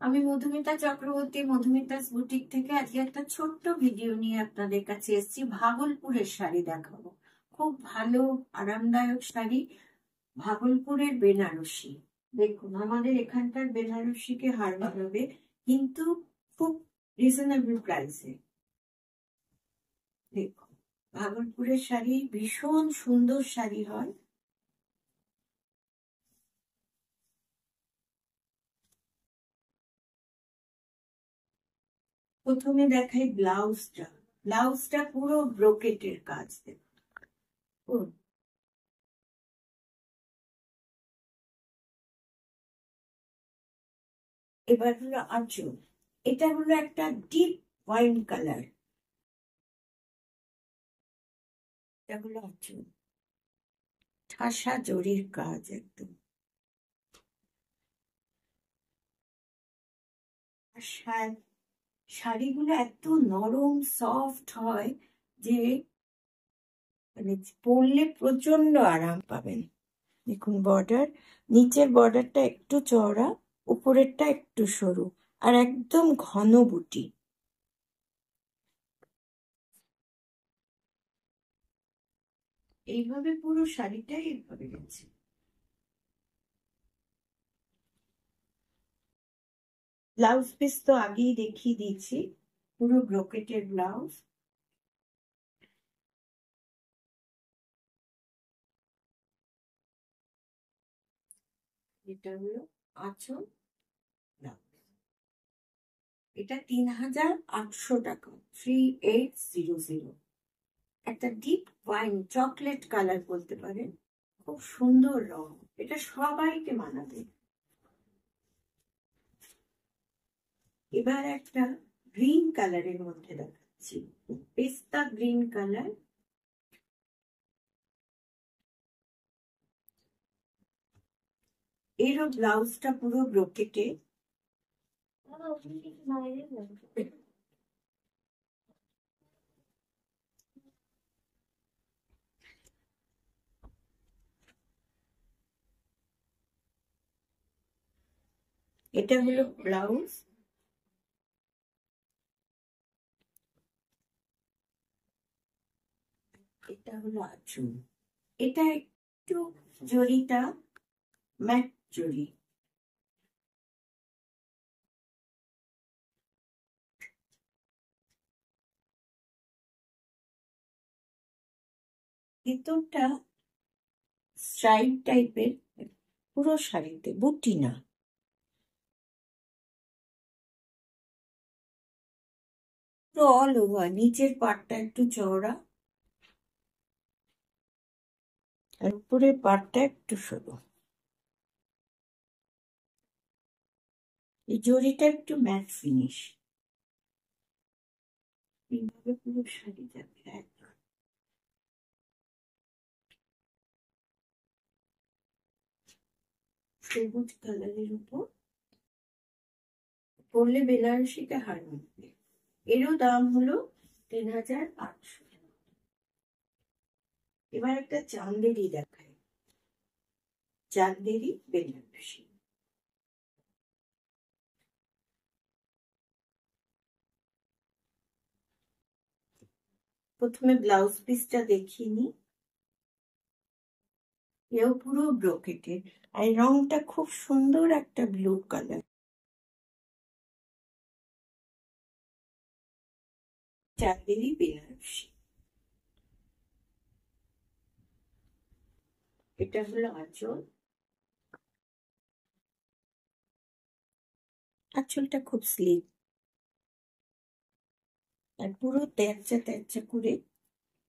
আমি মধুমিতা চক্রবর্তী, মধুমিতাস বুটিক থেকে আজকে একটা ছোট্ট ভিডিও নিয়ে আপনাদের কাছে এসেছি। ভাগলপুরের শাড়ি দেখাবো। খুব ভালো আরামদায়ক শাড়ি, ভাগলপুরের বেনারসি। দেখুন, আমাদের এখানকার বেনারসিকে হার মানাবে, কিন্তু খুব রিজনেবল প্রাইসে। দেখুন, ভাগলপুরের শাড়ি ভীষণ সুন্দর শাড়ি হয়। প্রথমে দেখাই ব্লাউজটা। ব্লাউজটা পুরো ব্রোকেটের কাজ। দেখুন, এবার হলো আঁচল। এটা হলো একটা ডিপ ওয়াইন কালার। এটা হলো আঁচল, ঠাসা জরির কাজ একদম। আর শাড়িগুলো এত নরম সফট হয় যে মানে পরলে প্রচন্ড আরাম পাবেন। দেখুন বর্ডার, নিচের বর্ডারটা একটু চওড়া, উপরেরটা একটু সরু, আর একদম ঘন বুটি। এইভাবে পুরো শাড়িটাই এইভাবে গেছে। ব্লাউজ পিস তো আগেই দেখিয়ে দিয়েছি, পুরো ব্রোকেটের ব্লাউজ। এটা হলো আঁচল, ব্লাউজ। এটা ৩,৮০০ টাকা, 3800। একটা ডিপ ওয়াইন চকলেট কালার বলতে পারেন, খুব সুন্দর রং। এটা সবাইকে মানাবে। এবার একটা গ্রিন কালারের মধ্যে দেখাচ্ছি, পেস্তা গ্রিন কালার। এরও ব্লাউজটা পুরো ব্রোকেটে। এটা হলো ব্লাউজ। এটা হলো আঁচল। এটা একটু জরিটা ম্যাট জরি। ভেতরটা স্ট্রাইপ টাইপের, পুরো শাড়িতে বুটি না। পুরো অল ওভার, নিচের পাটটা একটু চওড়া আর উপরের পাটটা একটু সরু। এই জরিটা একটু ম্যাট ফিনিশ। এইভাবে পুরো শাড়ি যাবে একদম। সবুজ কালারের উপর পরলে বেনারসিটা হার মানবে। এরও দাম হলো ৩,৮০০। এবার একটা চান্দেরি দেখায়, চান্দেরি বেনারসি। প্রথমে ব্লাউজ পিসটা দেখিয়ে নি। এও পুরো ব্রোকেটের, আর রংটা খুব সুন্দর একটা ব্লু কালার। চান্দেরি বেনারসি। এটা হলো আঁচল। আঁচলটা খুব স্লিপ, আর পুরো তেরচা তেরচা করে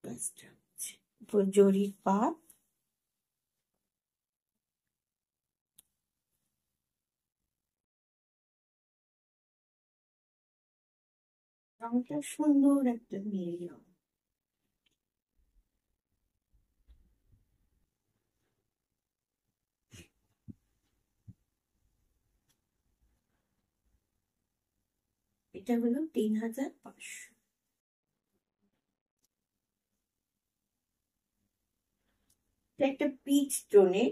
কাজটা হচ্ছে। পুরো জরির পাত। রংটা সুন্দর একটা নীল রং। এটা হলো ৩,৫০০। এটা একটা পিচ টোনের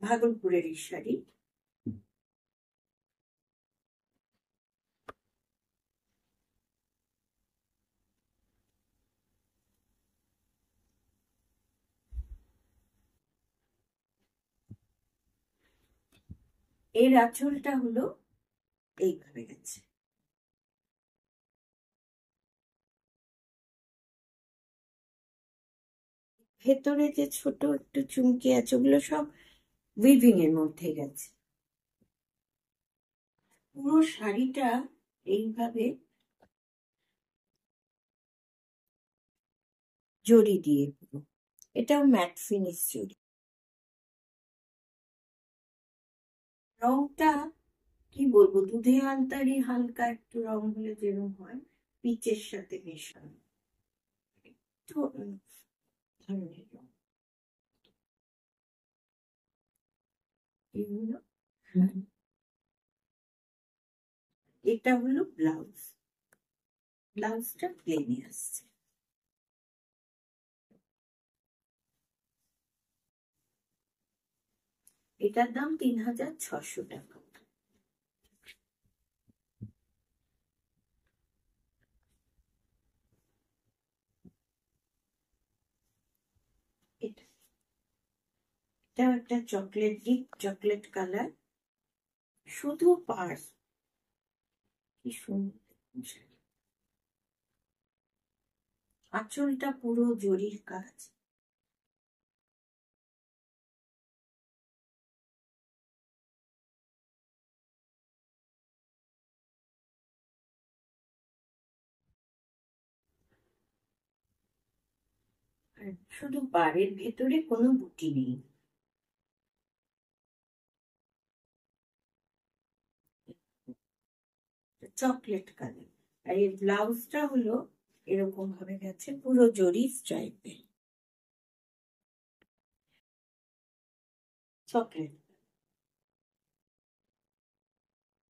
ভাগলপুরের শাড়ি। এর আঁচলটা হলো এইভাবে গেছে। ভেতরে যে ছোট একটু চুমকি আছে ওগুলো সব উইভিং এর মধ্যে গেছে। পুরো শাড়িটা এইভাবে জড়ি দিয়ে পুরো, এটাও ম্যাট ফিনিশ জড়ি। রংটা কি বলবো, দুধে আলতারই হালকা একটু রং হলে যেরকম হয় পিচের সাথে মেশানো একটু ধরনের রং। এগুলো এটা হলো ব্লাউজ, ব্লাউজটা প্লেনে আসছে। এটার দাম 3600 টাকা। এটা একটা চকলেট, ডিপ চকলেট কালার, শুধু পার্স। কি সুন্দর, আঁচলটা পুরো জরির কাজ। আর শুধু পাড়ের ভেতরে কোনো বুটি নেই। Chocolate colour. আর এই ব্লাউজটা হলো এরকম ভাবে গেছে পুরো জরি স্ট্রাইপে, চকলেট।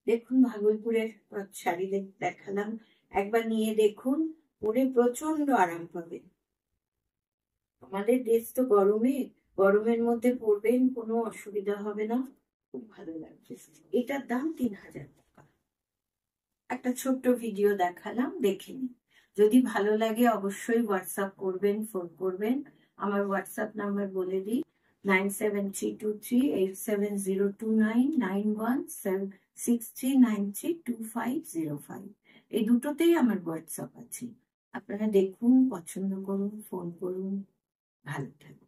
দেখুন ভাগলপুরের শাড়ি দেখালাম, একবার নিয়ে দেখুন, পরে প্রচন্ড আরাম পাবেন। আমাদের দেশ তো গরমে, গরমের মধ্যে পরবেন, কোনো অসুবিধা হবে না, খুব ভালো লাগবে। এটার দাম 3000 টাকা। একটা ছোট্ট ভিডিও দেখালাম, দেখে নিন। যদি ভালো লাগে অবশ্যই হোয়াটসঅ্যাপ করবেন, ফোন করবেন। আমার হোয়াটসঅ্যাপ নাম্বার বলে দিই, 9732387029, 9163932505। এই দুটোতেই আমার হোয়াটসঅ্যাপ আছে। আপনারা দেখুন, পছন্দ করুন, ফোন করুন, ভালো থাকুন।